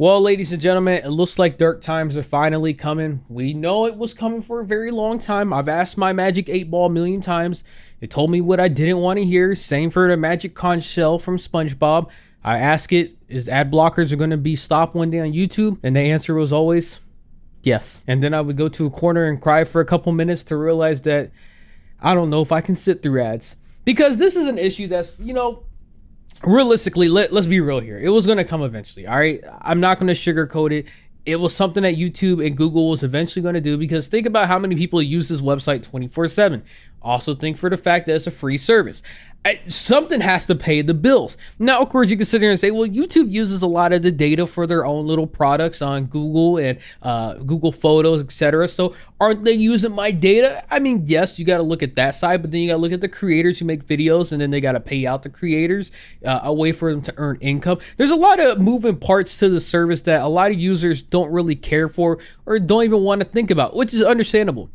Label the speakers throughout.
Speaker 1: Well, ladies and gentlemen, it looks like dark times are finally coming. We know it was coming for a very long time. I've asked my Magic 8 Ball a million times. It told me what I didn't want to hear. Same for the Magic Conch Shell from SpongeBob. I asked it, is ad blockers are going to be stopped one day on YouTube? And the answer was always yes. And then I would go to a corner and cry for a couple minutes to realize that I don't know if I can sit through ads. Because this is an issue that's, realistically, let's be real here. It was going to come eventually, all right? I'm not going to sugarcoat it. It was something that YouTube and Google was eventually going to do, because think about how many people use this website 24/7. Also think for the fact that it's a free service. Something has to pay the bills. Now, of course, you can sit there and say, well, YouTube uses a lot of the data for their own little products on Google and Google Photos, etc. So aren't they using my data? I mean, yes, you got to look at that side, but then you got to look at the creators who make videos, and then they got to pay out the creators a way for them to earn income. There's a lot of moving parts to the service that a lot of users don't really care for or don't even want to think about, which is understandable.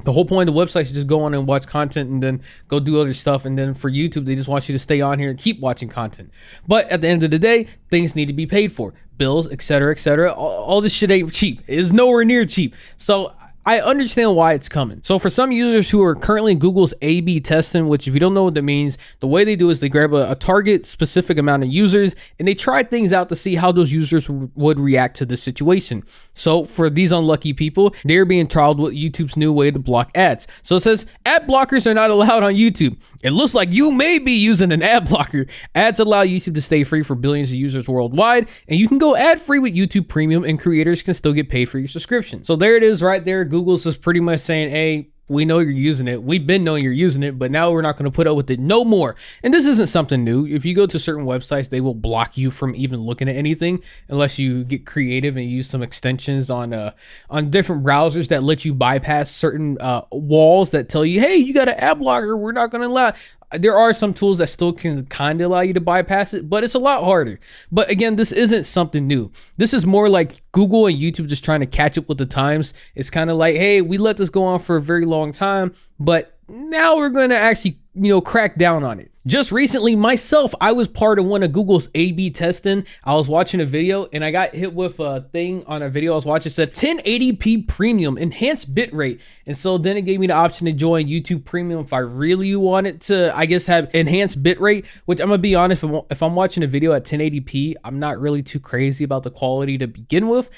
Speaker 1: The whole point of the website is just go on and watch content and then go do other stuff. And then for YouTube, they just want you to stay on here and keep watching content. But at the end of the day, things need to be paid for. Bills, etc., etc. All this shit ain't cheap. It is nowhere near cheap. So I understand why it's coming. So for some users who are currently in Google's A/B testing, which if you don't know what that means, the way they do is they grab a target specific amount of users and they try things out to see how those users would react to the situation. So for these unlucky people, they're being trialed with YouTube's new way to block ads. So it says ad blockers are not allowed on YouTube. It looks like you may be using an ad blocker. Ads allow YouTube to stay free for billions of users worldwide, and you can go ad free with YouTube Premium, and creators can still get paid for your subscription. So there it is right there. Google's just pretty much saying, hey, we know you're using it. We've been knowing you're using it, but now we're not going to put up with it no more. And this isn't something new. If you go to certain websites, they will block you from even looking at anything unless you get creative and use some extensions on different browsers that let you bypass certain walls that tell you, hey, you got an ad blocker. We're not going to allow. There are some tools that still can kind of allow you to bypass it, but it's a lot harder. But again, this isn't something new. This is more like Google and YouTube just trying to catch up with the times. It's kind of like, hey, we let this go on for a very long time, but now we're going to actually, crack down on it. Just recently, myself, I was part of one of Google's A/B testing. I was watching a video and I got hit with a thing on a video I was watching. It said 1080p premium, enhanced bitrate. And so then it gave me the option to join YouTube Premium if I really wanted to, I guess, have enhanced bitrate, which I'm going to be honest, if I'm watching a video at 1080p, I'm not really too crazy about the quality to begin with.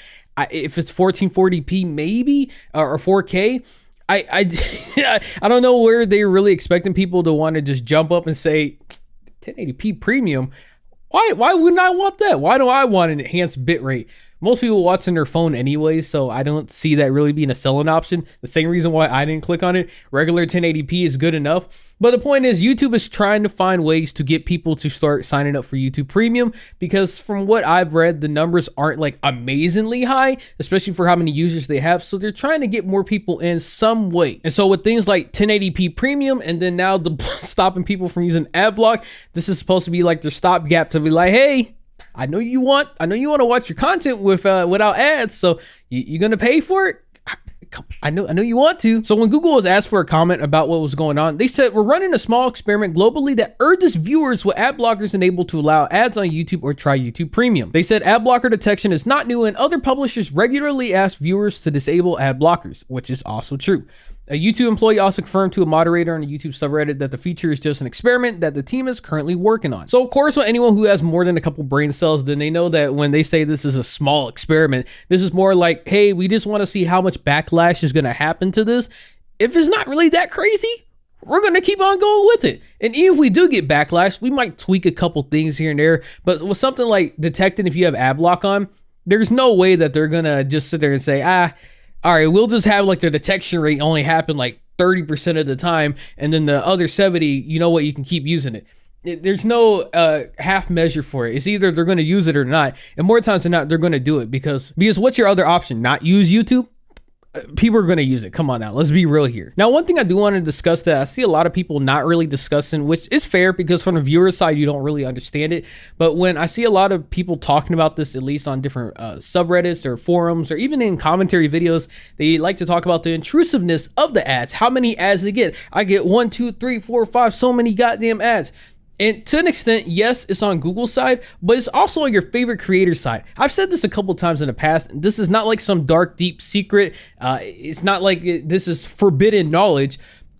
Speaker 1: If it's 1440p maybe, or 4K, I don't know where they're really expecting people to want to just jump up and say 1080p premium. Why wouldn't I want that? Why do I want an enhanced bitrate? Most people watch on their phone anyways, so I don't see that really being a selling option. The same reason why I didn't click on it. Regular 1080p is good enough. But the point is, YouTube is trying to find ways to get people to start signing up for YouTube Premium, because from what I've read, the numbers aren't like amazingly high, especially for how many users they have. So they're trying to get more people in some way. And so with things like 1080p Premium, and then now the stopping people from using ad block, this is supposed to be like their stopgap to be like, hey, I know you want to watch your content without ads, so you're gonna pay for it. I know you want to. So when Google was asked for a comment about what was going on, they said, we're running a small experiment globally that urges viewers with ad blockers enabled to allow ads on YouTube or try YouTube Premium. They said ad blocker detection is not new, and other publishers regularly ask viewers to disable ad blockers, which is also true. A YouTube employee also confirmed to a moderator on the YouTube subreddit that the feature is just an experiment that the team is currently working on. So of course, with anyone who has more than a couple brain cells, then they know that when they say this is a small experiment, this is more like, hey, we just want to see how much backlash is going to happen to this. If it's not really that crazy, we're going to keep on going with it. And even if we do get backlash, we might tweak a couple things here and there. But with something like detecting if you have ad block on, there's no way that they're going to just sit there and say, all right, we'll just have like the detection rate only happen like 30% of the time, and then the other 70, you know what, you can keep using it. There's no half measure for it. It's either they're going to use it or not, and more times than not, they're going to do it because what's your other option? Not use YouTube? People are going to use it. Come on now, let's be real here. Now, one thing I do want to discuss that I see a lot of people not really discussing, which is fair because from the viewer side, you don't really understand it. But when I see a lot of people talking about this, at least on different subreddits or forums, or even in commentary videos, they like to talk about the intrusiveness of the ads, how many ads they get. I get 1, 2, 3, 4, 5, so many goddamn ads. And to an extent, yes, it's on Google's side, but it's also on your favorite creator side. I've said this a couple times in the past. This is not like some dark, deep secret. It's not like this is forbidden knowledge.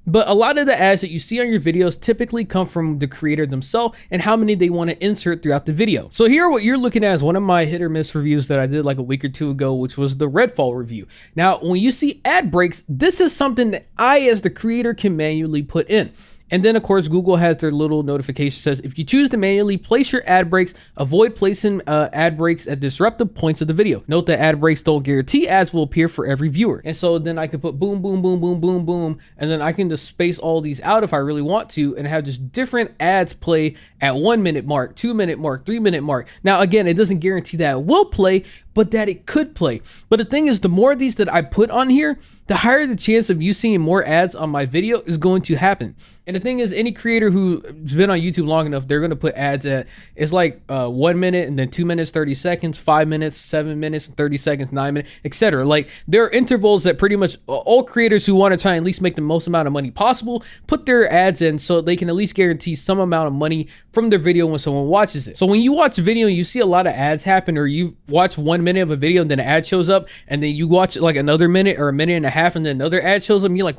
Speaker 1: But a lot of the ads that you see on your videos typically come from the creator themselves and how many they want to insert throughout the video. So here, what you're looking at is one of my hit or miss reviews that I did like a week or two ago, which was the Redfall review. Now, when you see ad breaks, this is something that I, as the creator, can manually put in. And then, of course, Google has their little notification says, if you choose to manually place your ad breaks, avoid placing ad breaks at disruptive points of the video. Note that ad breaks don't guarantee ads will appear for every viewer. And so then I can put boom, boom, boom, boom, boom, boom. And then I can just space all these out if I really want to and have just different ads play at 1 minute mark, 2 minute mark, 3 minute mark. Now, again, it doesn't guarantee that it will play, but that it could play. But the thing is, the more of these that I put on here, the higher the chance of you seeing more ads on my video is going to happen. And the thing is, any creator who's been on YouTube long enough, they're going to put ads at, it's like 1 minute and then 2 minutes, 30 seconds, 5 minutes, 7 minutes, 30 seconds, 9 minutes, etc. Like, there are intervals that pretty much all creators who want to try and at least make the most amount of money possible put their ads in so they can at least guarantee some amount of money from their video when someone watches it. So when you watch a video and you see a lot of ads happen, or you watch 1 minute of a video and then an ad shows up, and then you watch like another minute or a minute and a half and then another ad shows up, and you're like,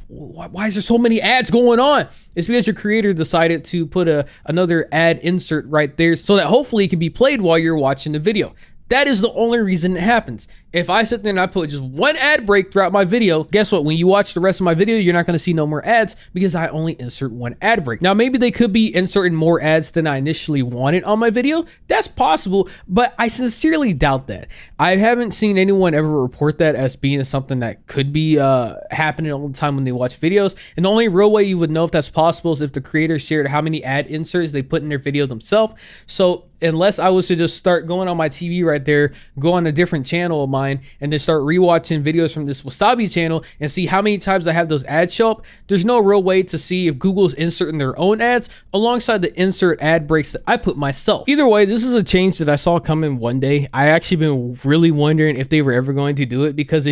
Speaker 1: why is there so many ads going on? It's because your creator decided to put another ad insert right there so that hopefully it can be played while you're watching the video. That is the only reason it happens. If I sit there and I put just one ad break throughout my video, guess what? When you watch the rest of my video, you're not going to see no more ads because I only insert one ad break. Now, maybe they could be inserting more ads than I initially wanted on my video. That's possible, but I sincerely doubt that. I haven't seen anyone ever report that as being something that could be happening all the time when they watch videos. And the only real way you would know if that's possible is if the creator shared how many ad inserts they put in their video themselves. So unless I was to just start going on my TV right there, go on a different channel of mine, and then start rewatching videos from this Wasabi channel and see how many times I have those ads show up, there's no real way to see if Google's inserting their own ads alongside the insert ad breaks that I put myself. Either way, this is a change that I saw coming one day. I actually been really wondering if they were ever going to do it, because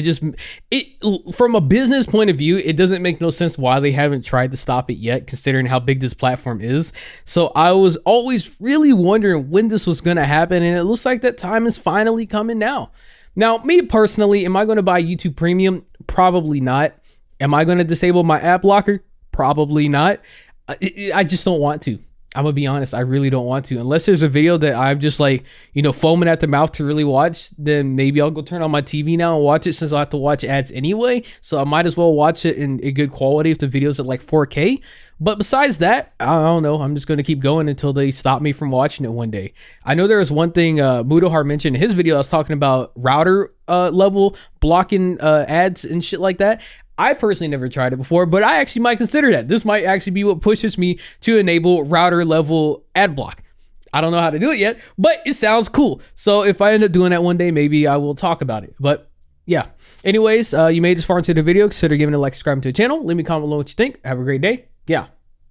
Speaker 1: from a business point of view, it doesn't make no sense why they haven't tried to stop it yet, considering how big this platform is. So I was always really wondering when this was going to happen, and it looks like that time is finally coming now. Now, me personally, am I going to buy YouTube Premium? Probably not. Am I going to disable my ad blocker? Probably not. I just don't want to. I'm going to be honest. I really don't want to. Unless there's a video that I'm just like, foaming at the mouth to really watch, then maybe I'll go turn on my TV now and watch it, since I'll have to watch ads anyway. So I might as well watch it in good quality if the video's at like 4K. But besides that, I don't know. I'm just going to keep going until they stop me from watching it one day. I know there was one thing Mudohar mentioned in his video. I was talking about router level blocking ads and shit like that. I personally never tried it before, but I actually might consider that. This might actually be what pushes me to enable router level ad block. I don't know how to do it yet, but it sounds cool. So if I end up doing that one day, maybe I will talk about it. But yeah. Anyways, you made this far into the video. Consider giving it a like, subscribing to the channel. Leave me a comment below what you think. Have a great day. Yeah.